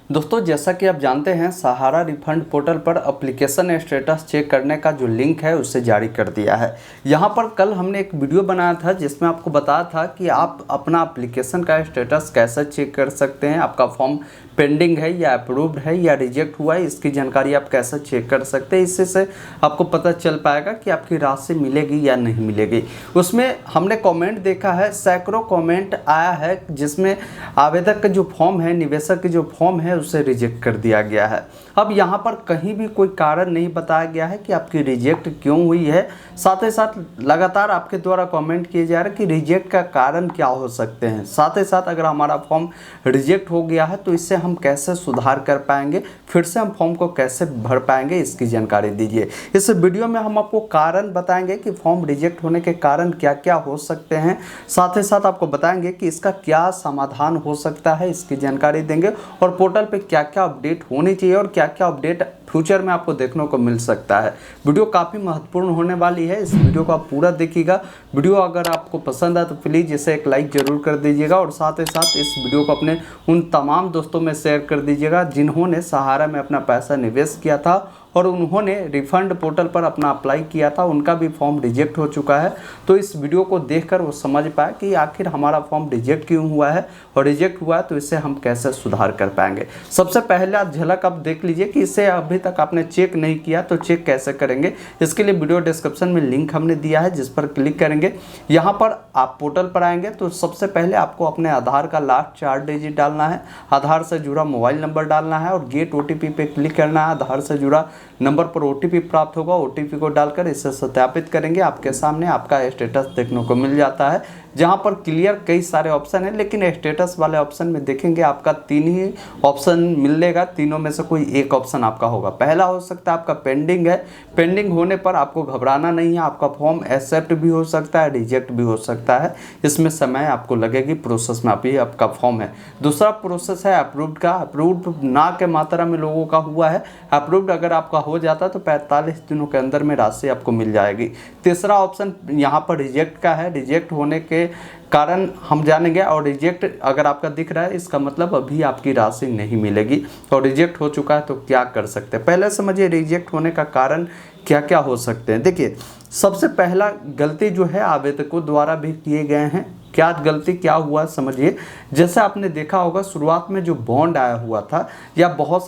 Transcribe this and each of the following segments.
दोस्तों जैसा कि आप जानते हैं सहारा रिफंड पोर्टल पर एप्लीकेशन स्टेटस चेक करने का जो लिंक है उसे जारी कर दिया है। यहाँ पर कल हमने एक वीडियो बनाया था जिसमें आपको बताया था कि आप अपना एप्लीकेशन का स्टेटस कैसे चेक कर सकते हैं, आपका फॉर्म पेंडिंग है या अप्रूव्ड है या रिजेक्ट हुआ है, इसकी जानकारी आप कैसे चेक कर सकते हैं। इससे से आपको पता चल पाएगा कि आपकी राशि मिलेगी या नहीं मिलेगी। उसमें हमने कमेंट देखा है, सैकड़ों कमेंट आया है जिसमें आवेदक का जो फॉर्म है, निवेशक की जो फॉर्म है उसे रिजेक्ट कर दिया गया है। अब यहाँ पर कहीं भी कोई कारण नहीं बताया गया है कि आपकी रिजेक्ट क्यों हुई है। साथ ही साथ लगातार आपके द्वारा कमेंट किए जा रहे हैं कि रिजेक्ट का कारण क्या हो सकते हैं। साथ ही साथ अगर हमारा फॉर्म रिजेक्ट हो गया है तो इससे हम कैसे सुधार कर पाएंगे, फिर से हम फॉर्म को कैसे भर पाएंगे, इसकी जानकारी दीजिए। इस वीडियो में हम आपको कारण बताएंगे कि फॉर्म रिजेक्ट होने के कारण क्या क्या हो सकते हैं। साथ ही साथ आपको बताएंगे कि इसका क्या समाधान हो सकता है, इसकी जानकारी देंगे और पोर्टल पे क्या क्या अपडेट होनी चाहिए और क्या क्या अपडेट फ्यूचर में आपको देखने को मिल सकता है। वीडियो काफ़ी महत्वपूर्ण होने वाली है, इस वीडियो को आप पूरा देखिएगा। वीडियो अगर आपको पसंद आए तो प्लीज़ इसे एक लाइक ज़रूर कर दीजिएगा और साथ ही साथ इस वीडियो को अपने उन तमाम दोस्तों में शेयर कर दीजिएगा जिन्होंने सहारा में अपना पैसा निवेश किया था और उन्होंने रिफंड पोर्टल पर अपना अप्लाई किया था, उनका भी फॉर्म रिजेक्ट हो चुका है। तो इस वीडियो को देखकर वो समझ पाए कि आखिर हमारा फॉर्म रिजेक्ट क्यों हुआ है और रिजेक्ट हुआ है तो इससे हम कैसे सुधार कर पाएंगे। सबसे पहले आप झलक आप देख लीजिए कि इसे अभी तक आपने चेक नहीं किया तो चेक कैसे करेंगे। इसके लिए वीडियो डिस्क्रिप्शन में लिंक हमने दिया है जिस पर क्लिक करेंगे। यहाँ पर आप पोर्टल पर आएंगे तो सबसे पहले आपको अपने आधार का लास्ट 4 डिजिट डालना है, आधार से जुड़ा मोबाइल नंबर डालना है और गेट OTP पे क्लिक करना है। आधार से जुड़ा नंबर पर OTP प्राप्त होगा, OTP को डालकर इसे सत्यापित करेंगे। आपके सामने आपका स्टेटस देखने को मिल जाता है जहां पर क्लियर कई सारे ऑप्शन है, लेकिन स्टेटस वाले ऑप्शन में देखेंगे आपका 3 ही ऑप्शन मिलेगा। तीनों में से कोई एक ऑप्शन आपका होगा। पहला हो सकता है आपका पेंडिंग है। पेंडिंग होने पर आपको घबराना नहीं है, आपका फॉर्म एक्सेप्ट भी हो सकता है, रिजेक्ट भी हो सकता है। इसमें समय आपको लगेगी, प्रोसेस में अभी आपका फॉर्म है। दूसरा प्रोसेस है अप्रूव्ड का। अप्रूव्ड ना के मात्रा में लोगों का हुआ है। अप्रूव्ड अगर आपका हो जाता तो 45 दिनों के अंदर में राशि आपको मिल जाएगी। तीसरा ऑप्शन यहाँ पर रिजेक्ट का है। रिजेक्ट होने के कारण हम जानेंगे और रिजेक्ट अगर आपका दिख रहा है इसका मतलब अभी आपकी राशि नहीं मिलेगी और रिजेक्ट हो चुका है तो क्या कर सकते हैं। पहले समझिए रिजेक्ट होने का कारण क्या क्या हो सकते हैं। देखिए सबसे पहला गलती जो है आवेदकों द्वारा भी किए गए हैं। क्या गलती क्या हुआ समझिए। जैसे आपने देखा होगा शुरुआत में जो बॉन्ड आया हुआ था या बहुत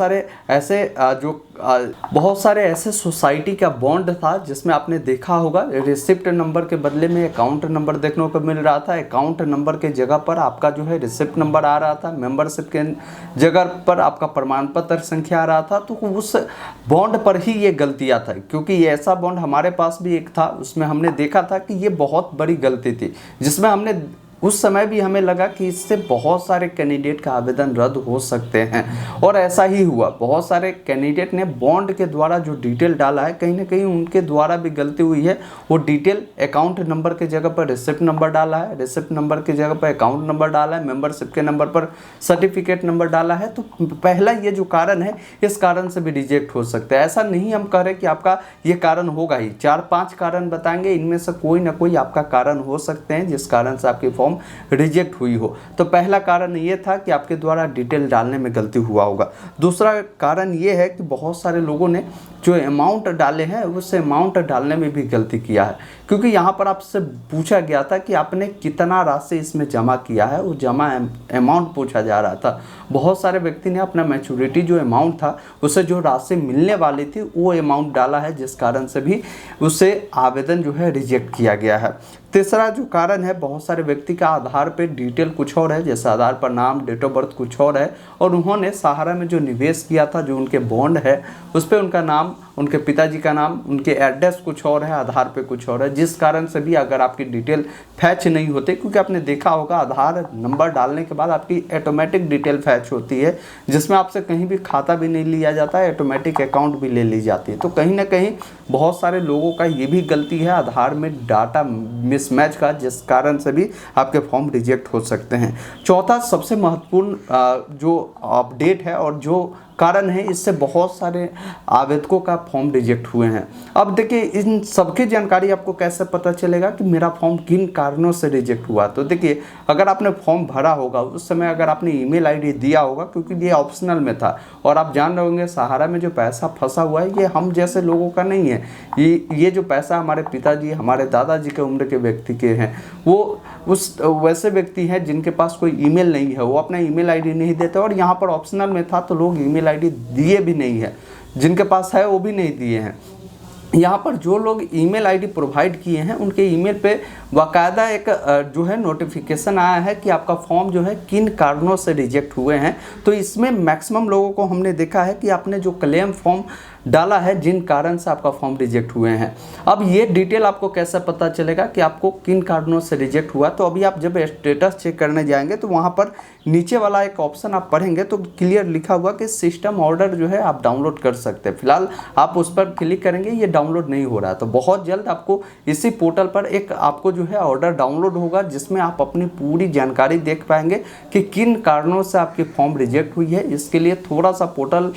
सारे ऐसे सोसाइटी का बॉन्ड था जिसमें आपने देखा होगा रिसिप्ट नंबर के बदले में अकाउंट नंबर देखने को मिल रहा था। अकाउंट नंबर के जगह पर आपका जो है रिसिप्ट नंबर आ रहा था। मेंबरशिप के जगह पर आपका प्रमाण पत्र संख्या आ रहा था। तो उस बॉन्ड पर ही ये गलतियाँ था, क्योंकि ये ऐसा बॉन्ड हमारे पास भी एक था, उसमें हमने देखा था कि ये बहुत बड़ी गलती थी जिसमें हमने उस समय भी हमें लगा कि इससे बहुत सारे कैंडिडेट का आवेदन रद्द हो सकते हैं और ऐसा ही हुआ। बहुत सारे कैंडिडेट ने बॉन्ड के द्वारा जो डिटेल डाला है कहीं ना कहीं उनके द्वारा भी गलती हुई है। वो डिटेल अकाउंट नंबर के जगह पर रिसिप्ट नंबर डाला है, रिसिप्ट नंबर की जगह पर अकाउंट नंबर डाला है, मेंबरशिप के नंबर पर सर्टिफिकेट नंबर डाला है। तो पहला ये जो कारण है इस कारण से भी रिजेक्ट हो सकता है। ऐसा नहीं हम कह रहे कि आपका ये कारण होगा ही, 4-5 कारण बताएंगे, इनमें से कोई ना कोई आपका कारण हो सकते हैं जिस कारण से आपकी फॉर्म रिजेक्ट हुई हो। तो पहला कारण ये था कि आपके द्वारा डिटेल डालने में गलती हुआ होगा। दूसरा कारण ये है कि बहुत सारे लोगों ने जो अमाउंट डाले हैं उस अमाउंट डालने में भी गलती किया है, क्योंकि यहाँ पर आपसे पूछा गया था कि आपने कितना राशि इसमें जमा किया है, वो जमा अमाउंट पूछा जा रहा था। बहुत सारे व्यक्ति ने अपना मैच्योरिटी जो अमाउंट था उसे जो राशि मिलने वाली थी वो अमाउंट डाला है, जिस कारण से भी उसे आवेदन जो है रिजेक्ट किया गया है। तीसरा जो कारण है, बहुत सारे व्यक्ति का आधार पे डिटेल कुछ और है, जैसे आधार पर नाम, डेट ऑफ बर्थ कुछ और है और उन्होंने सहारा में जो निवेश किया था, जो उनके बॉन्ड है उस पर उनका नाम, उनके पिताजी का नाम, उनके एड्रेस कुछ और है, आधार पे कुछ और है, जिस कारण से भी अगर आपकी डिटेल फैच नहीं होते, क्योंकि आपने देखा होगा आधार नंबर डालने के बाद आपकी ऑटोमेटिक डिटेल फैच होती है जिसमें आपसे कहीं भी खाता भी नहीं लिया जाता है, ऑटोमेटिक अकाउंट भी ले ली जाती है। तो कहीं ना कहीं बहुत सारे लोगों का ये भी गलती है आधार में डाटा मिसमैच का, जिस कारण से भी आपके फॉर्म रिजेक्ट हो सकते हैं। चौथा सबसे महत्वपूर्ण जो अपडेट है और जो कारण है, इससे बहुत सारे आवेदकों का फॉर्म रिजेक्ट हुए हैं। अब देखिए इन सबकी जानकारी आपको कैसे पता चलेगा कि मेरा फॉर्म किन कारणों से रिजेक्ट हुआ। तो देखिए अगर आपने फॉर्म भरा होगा उस समय अगर आपने ईमेल आईडी दिया होगा, क्योंकि ये ऑप्शनल में था, और आप जान रहे होंगे सहारा में जो पैसा फंसा हुआ है ये हम जैसे लोगों का नहीं है, ये जो पैसा हमारे पिताजी हमारे दादाजी के उम्र के व्यक्ति के हैं, वो उस वैसे व्यक्ति हैं जिनके पास कोई ईमेल नहीं है, वो अपना ईमेल आईडी नहीं देते। और यहाँ पर ऑप्शनल में था तो लोग ईमेल आईडी दिए भी नहीं है, जिनके पास है वो भी नहीं दिए हैं। यहाँ पर जो लोग ईमेल आईडी प्रोवाइड किए हैं उनके ईमेल पे बाकायदा एक जो है नोटिफिकेशन आया है कि आपका फॉर्म जो है किन कारणों से रिजेक्ट हुए हैं। तो इसमें मैक्सिमम लोगों को हमने देखा है कि आपने जो क्लेम फॉर्म डाला है जिन कारण से आपका फॉर्म रिजेक्ट हुए हैं। अब ये डिटेल आपको कैसे पता चलेगा कि आपको किन कारणों से रिजेक्ट हुआ। तो अभी आप जब स्टेटस चेक करने जाएंगे तो वहाँ पर नीचे वाला एक ऑप्शन आप पढ़ेंगे तो क्लियर लिखा हुआ कि सिस्टम ऑर्डर जो है आप डाउनलोड कर सकते हैं। फिलहाल आप उस पर क्लिक करेंगे, ये डाउनलोड नहीं हो रहा है। तो बहुत जल्द आपको इसी पोर्टल पर एक आपको जो है ऑर्डर डाउनलोड होगा जिसमें आप अपनी पूरी जानकारी देख पाएंगे कि किन कारणों से आपकी फॉर्म रिजेक्ट हुई है। इसके लिए थोड़ा सा पोर्टल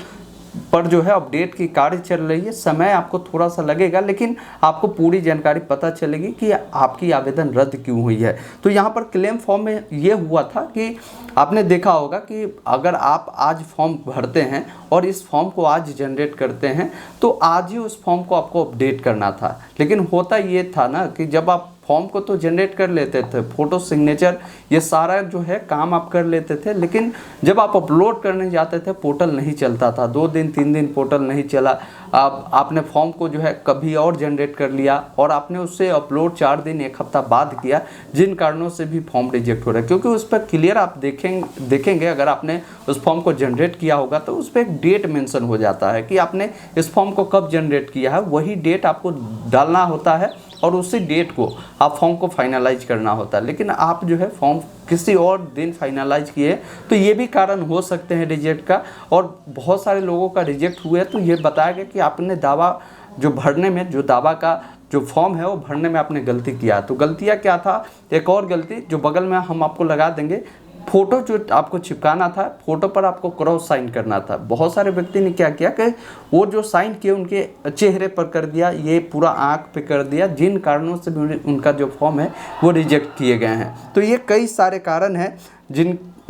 पर जो है अपडेट की कार्य चल रही है, समय आपको थोड़ा सा लगेगा लेकिन आपको पूरी जानकारी पता चलेगी कि आपकी आवेदन रद्द क्यों हुई है। तो यहाँ पर क्लेम फॉर्म में ये हुआ था कि आपने देखा होगा कि अगर आप आज फॉर्म भरते हैं और इस फॉर्म को आज जनरेट करते हैं तो आज ही उस फॉर्म को आपको अपडेट करना था। लेकिन होता ये था ना कि जब आप फॉर्म को तो जनरेट कर लेते थे, फ़ोटो सिग्नेचर ये सारा जो है काम आप कर लेते थे, लेकिन जब आप अपलोड करने जाते थे पोर्टल नहीं चलता था। 2 दिन 3 दिन पोर्टल नहीं चला। आपने फॉर्म को जो है कभी और जनरेट कर लिया और आपने उससे अपलोड 4 दिन 1 हफ्ता बाद किया, जिन कारणों से भी फॉर्म रिजेक्ट हो रहा है। क्योंकि उस पर क्लियर आप देखेंगे अगर आपने उस फॉर्म को जनरेट किया होगा तो उस पर एक डेट मेंशन हो जाता है कि आपने इस फॉर्म को कब जनरेट किया है, वही डेट आपको डालना होता है और उसी डेट को आप फॉर्म को फाइनलाइज करना होता है। लेकिन आप जो है फॉर्म किसी और दिन फाइनलाइज किए तो ये भी कारण हो सकते हैं रिजेक्ट का। और बहुत सारे लोगों का रिजेक्ट हुआ है तो ये बताया गया कि आपने दावा जो भरने में जो दावा का जो फॉर्म है वो भरने में आपने गलती किया। तो गलतियाँ क्या था, एक और गलती जो बगल में हम आपको लगा देंगे, फ़ोटो जो आपको चिपकाना था, फ़ोटो पर आपको क्रॉस साइन करना था। बहुत सारे व्यक्ति ने क्या किया कि वो जो साइन किए उनके चेहरे पर कर दिया, ये पूरा आँख पे कर दिया, जिन कारणों से भी उनका जो फॉर्म है वो रिजेक्ट किए गए हैं। तो ये कई सारे कारण हैं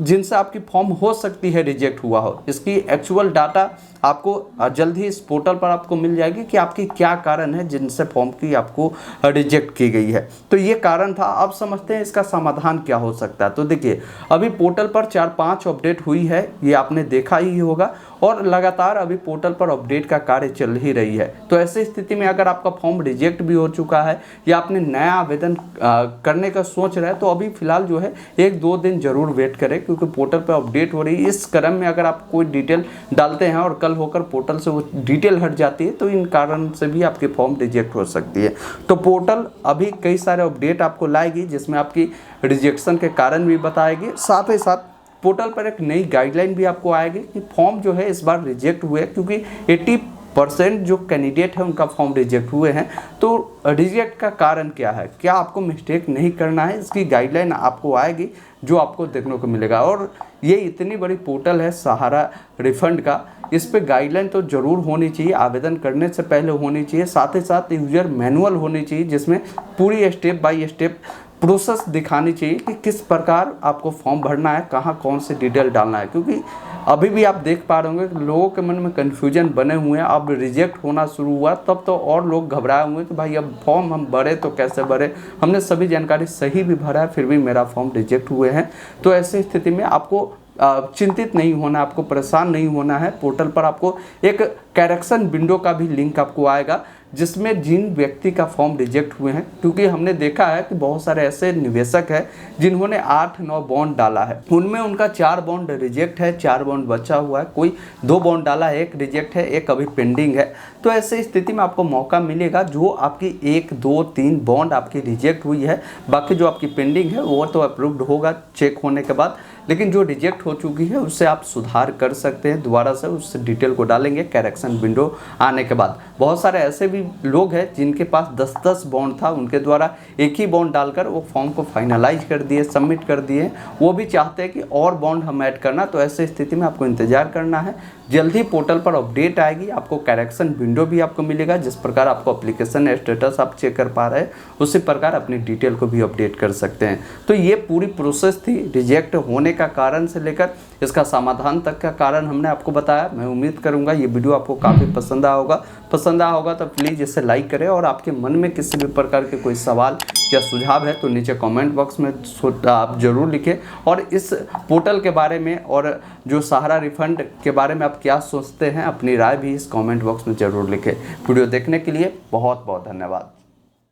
जिनसे आपकी फॉर्म हो सकती है रिजेक्ट हुआ हो। इसकी एक्चुअल डाटा आपको जल्द ही इस पोर्टल पर आपको मिल जाएगी कि आपकी क्या कारण है जिनसे फॉर्म की आपको रिजेक्ट की गई है। तो ये कारण था। अब समझते हैं इसका समाधान क्या हो सकता है। तो देखिए अभी पोर्टल पर 4-5 अपडेट हुई है, ये आपने देखा ही होगा, और लगातार अभी पोर्टल पर अपडेट का कार्य चल ही रही है। तो ऐसी स्थिति में अगर आपका फॉर्म रिजेक्ट भी हो चुका है या आपने नया आवेदन करने का सोच रहे हैं तो अभी फ़िलहाल जो है 1-2 दिन ज़रूर वेट करें, क्योंकि पोर्टल पर अपडेट हो रही है। इस क्रम में अगर आप कोई डिटेल डालते हैं और कल होकर पोर्टल से वो डिटेल हट जाती है तो इन कारण से भी आपकी फॉर्म रिजेक्ट हो सकती है। तो पोर्टल अभी कई सारे अपडेट आपको लाएगी जिसमें आपकी रिजेक्शन के कारण भी बताएगी। साथ ही साथ पोर्टल पर एक नई गाइडलाइन भी आपको आएगी कि फॉर्म जो है इस बार रिजेक्ट हुए, क्योंकि 80% जो कैंडिडेट है उनका फॉर्म रिजेक्ट हुए हैं। तो रिजेक्ट का कारण क्या है, क्या आपको मिस्टेक नहीं करना है, इसकी गाइडलाइन आपको आएगी जो आपको देखने को मिलेगा। और ये इतनी बड़ी पोर्टल है सहारा रिफंड का, इस पे गाइडलाइन तो ज़रूर होनी चाहिए, आवेदन करने से पहले होनी चाहिए। साथ ही साथ यूजर मैनुअल होनी चाहिए जिसमें पूरी स्टेप बाय स्टेप प्रोसेस दिखानी चाहिए कि किस प्रकार आपको फॉर्म भरना है, कहाँ कौन से डिटेल डालना है। क्योंकि अभी भी आप देख पा रहे होंगे कि लोगों के मन में कन्फ्यूजन बने हुए हैं। अब रिजेक्ट होना शुरू हुआ तब तो और लोग घबराए हुए हैं कि भाई अब फॉर्म हम भरे तो कैसे भरे, हमने सभी जानकारी सही भी भरा है फिर भी मेरा फॉर्म रिजेक्ट हुए हैं। तो ऐसी स्थिति में आपको चिंतित नहीं होना, आपको परेशान नहीं होना है। पोर्टल पर आपको एक करेक्शन विंडो का भी लिंक आपको आएगा जिसमें जिन व्यक्ति का फॉर्म रिजेक्ट हुए हैं, क्योंकि हमने देखा है कि बहुत सारे ऐसे निवेशक हैं जिन्होंने 8-9 बॉन्ड डाला है, उनमें उनका 4 बॉन्ड रिजेक्ट है, 4 बॉन्ड बचा हुआ है, कोई 2 बॉन्ड डाला है, 1 रिजेक्ट है, 1 अभी पेंडिंग है। तो ऐसे स्थिति में आपको मौका मिलेगा जो आपकी 1, 2, 3 बॉन्ड आपकी रिजेक्ट हुई है, बाकी जो आपकी पेंडिंग है वो तो अप्रूव्ड होगा चेक होने के बाद। लेकिन जो रिजेक्ट हो चुकी है उससे आप सुधार कर सकते हैं, दोबारा से उस डिटेल को डालेंगे करेक्शन विंडो आने के बाद। बहुत सारे ऐसे भी लोग हैं जिनके पास 10-10 बॉन्ड था, उनके द्वारा एक ही बॉन्ड डालकर वो फॉर्म को फाइनलाइज कर दिए, सबमिट कर दिए। वो भी चाहते हैं कि और बॉन्ड हम ऐड करना, तो ऐसे स्थिति में आपको इंतजार करना है। जल्दी पोर्टल पर अपडेट आएगी, आपको करेक्शन विंडो भी आपको मिलेगा। जिस प्रकार आपको एप्लीकेशन स्टेटस आप चेक कर पा रहे हैं, उसी प्रकार अपनी डिटेल को भी अपडेट कर सकते हैं। तो ये पूरी प्रोसेस थी, रिजेक्ट होने का कारण से लेकर इसका समाधान तक का कारण हमने आपको बताया। मैं उम्मीद करूंगा ये वीडियो आपको काफ़ी पसंद आया होगा तो प्लीज़ इसे लाइक करें, और आपके मन में किसी भी प्रकार के कोई सवाल या सुझाव है तो नीचे कमेंट बॉक्स में आप ज़रूर लिखें। और इस पोर्टल के बारे में और जो सहारा रिफंड के बारे में आप क्या सोचते हैं, अपनी राय भी इस कमेंट बॉक्स में ज़रूर लिखें। वीडियो देखने के लिए बहुत बहुत धन्यवाद।